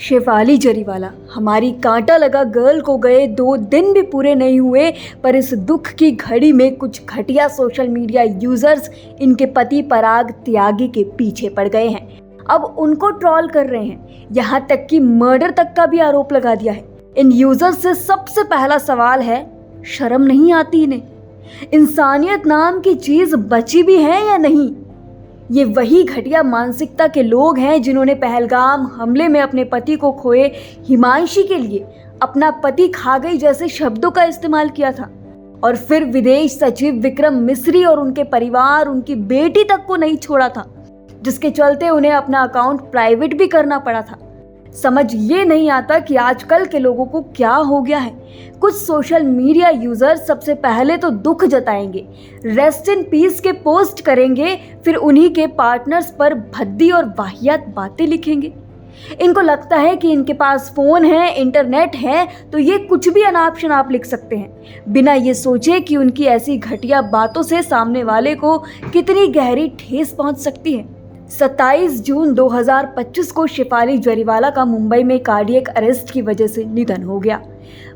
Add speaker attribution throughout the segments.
Speaker 1: शेफाली जरीवाला, हमारी कांटा लगा गर्ल को गए 2 दिन भी पूरे नहीं हुए, पर इस दुख की घड़ी में कुछ घटिया सोशल मीडिया यूजर्स इनके पति पराग त्यागी के पीछे पड़ गए हैं। अब उनको ट्रोल कर रहे हैं, यहाँ तक कि मर्डर तक का भी आरोप लगा दिया है। इन यूजर्स से सबसे पहला सवाल है, शर्म नहीं आती इन्हें? इंसानियत नाम की चीज बची भी है या नहीं? ये वही घटिया मानसिकता के लोग हैं जिन्होंने पहलगाम हमले में अपने पति को खोए हिमांशी के लिए अपना पति खा गई जैसे शब्दों का इस्तेमाल किया था, और फिर विदेश सचिव विक्रम मिस्री और उनके परिवार, उनकी बेटी तक को नहीं छोड़ा था, जिसके चलते उन्हें अपना अकाउंट प्राइवेट भी करना पड़ा था। समझ ये नहीं आता कि आजकल के लोगों को क्या हो गया है। कुछ सोशल मीडिया यूजर सबसे पहले तो दुख जताएंगे, रेस्ट इन पीस के पोस्ट करेंगे, फिर उन्हीं के पार्टनर्स पर भद्दी और वाहियात बातें लिखेंगे। इनको लगता है कि इनके पास फोन है, इंटरनेट है, तो ये कुछ भी अनाप शनाप लिख सकते हैं, बिना ये सोचे कि उनकी ऐसी घटिया बातों से सामने वाले को कितनी गहरी ठेस पहुंच सकती है। 27 जून 2025 को शेफाली जरीवाला का मुंबई में कार्डियक अरेस्ट की वजह से निधन हो गया।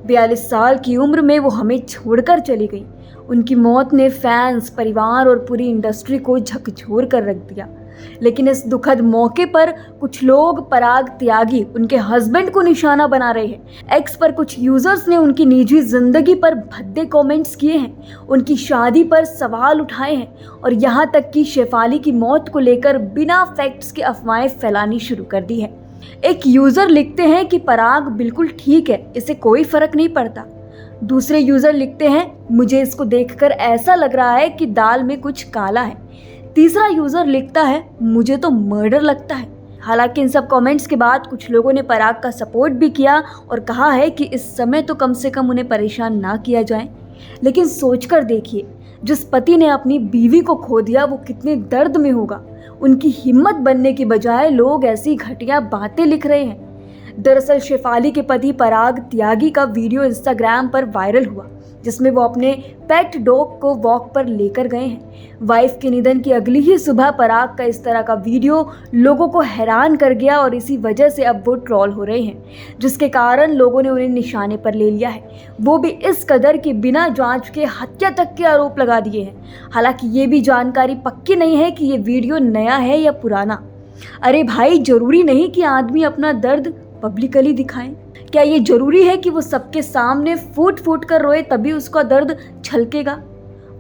Speaker 1: 42 साल की उम्र में वो हमें छोड़कर चली गई। उनकी मौत ने फैंस, परिवार और पूरी इंडस्ट्री को झकझोर कर रख दिया। लेकिन इस दुखद मौके पर कुछ लोग पराग त्यागी, उनके हस्बैंड को निशाना बना रहे हैं। एक्स पर कुछ यूजर्स ने उनकी निजी जिंदगी पर भद्दे कमेंट्स किए हैं, उनकी शादी पर सवाल उठाए हैं, और यहाँ तक कि शेफाली की मौत को लेकर बिना फैक्ट्स के अफवाहें फैलानी शुरू कर दी है। एक यूजर लिखते हैं कि पराग बिल्कुल ठीक है, इसे कोई फर्क नहीं पड़ता। दूसरे यूजर लिखते हैं, मुझे इसको देखकर ऐसा लग रहा है कि दाल में कुछ काला है। तीसरा यूजर लिखता है, मुझे तो मर्डर लगता है। हालांकि इन सब कमेंट्स के बाद कुछ लोगों ने पराग का सपोर्ट भी किया और कहा है कि इस समय तो कम से कम उन्हें परेशान ना किया जाए। लेकिन सोचकर देखिए, जिस पति ने अपनी बीवी को खो दिया वो कितने दर्द में होगा। उनकी हिम्मत बनने की बजाय लोग ऐसी घटिया बातें लिख रहे हैं। दरअसल शेफाली के पति पराग त्यागी का वीडियो इंस्टाग्राम पर वायरल हुआ, जिसमें वो अपने पेट डॉग को वॉक पर लेकर गए हैं। वाइफ के निधन की अगली ही सुबह पराग का इस तरह का वीडियो लोगों को हैरान कर गया, और इसी वजह से अब वो ट्रोल हो रहे हैं, जिसके कारण लोगों ने उन्हें निशाने पर ले लिया है। वो भी इस कदर कि बिना जांच के हत्या तक के आरोप लगा दिए हैं। हालांकि ये भी जानकारी पक्की नहीं है कि ये वीडियो नया है या पुराना। अरे भाई, जरूरी नहीं कि आदमी अपना दर्द पब्लिकली दिखाएं। क्या ये जरूरी है कि वो सबके सामने फूट फूट कर रोए तभी उसका दर्द छलकेगा?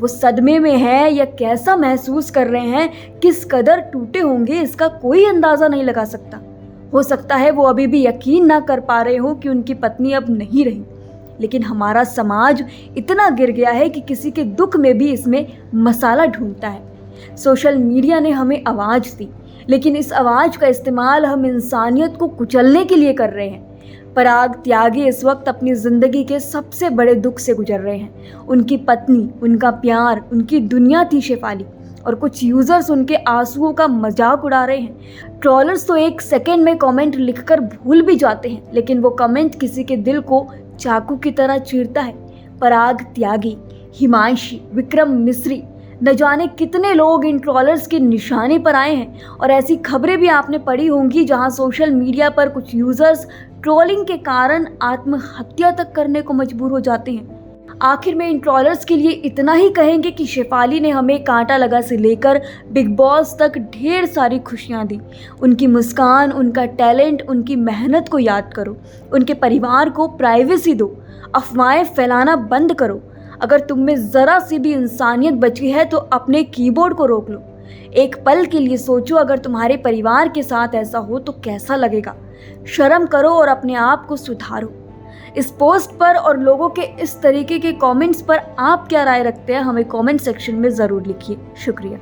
Speaker 1: वो सदमे में है या कैसा महसूस कर रहे हैं, किस कदर टूटे होंगे, इसका कोई अंदाजा नहीं लगा सकता। हो सकता है वो अभी भी यकीन ना कर पा रहे हो कि उनकी पत्नी अब नहीं रही। लेकिन हमारा समाज इतना गिर गया है कि किसी के दुख में भी इसमें मसाला ढूंढता है। सोशल मीडिया ने हमें आवाज़ दी, लेकिन इस आवाज़ का इस्तेमाल हम इंसानियत को कुचलने के लिए कर रहे हैं। पराग त्यागी इस वक्त अपनी ज़िंदगी के सबसे बड़े दुख से गुजर रहे हैं। उनकी पत्नी, उनका प्यार, उनकी दुनिया थी शेफाली, और कुछ यूज़र्स उनके आंसुओं का मजाक उड़ा रहे हैं। ट्रोलर्स तो 1 सेकेंड में कमेंट लिखकर भूल भी जाते हैं, लेकिन वो कमेंट किसी के दिल को चाकू की तरह चीरता है। पराग त्यागी, हिमांशी, विक्रम मिस्री, न जाने कितने लोग इन ट्रोलर्स के निशाने पर आए हैं। और ऐसी खबरें भी आपने पढ़ी होंगी जहां सोशल मीडिया पर कुछ यूजर्स ट्रोलिंग के कारण आत्महत्या तक करने को मजबूर हो जाते हैं। आखिर में इन ट्रोलर्स के लिए इतना ही कहेंगे कि शेफाली ने हमें कांटा लगा से लेकर बिग बॉस तक ढेर सारी खुशियां दी। उनकी मुस्कान, उनका टैलेंट, उनकी मेहनत को याद करो। उनके परिवार को प्राइवेसी दो, अफवाहें फैलाना बंद करो। अगर तुम में ज़रा सी भी इंसानियत बची है तो अपने कीबोर्ड को रोक लो। एक पल के लिए सोचो, अगर तुम्हारे परिवार के साथ ऐसा हो तो कैसा लगेगा। शर्म करो और अपने आप को सुधारो। इस पोस्ट पर और लोगों के इस तरीके के कमेंट्स पर आप क्या राय रखते हैं, हमें कमेंट सेक्शन में ज़रूर लिखिए। शुक्रिया।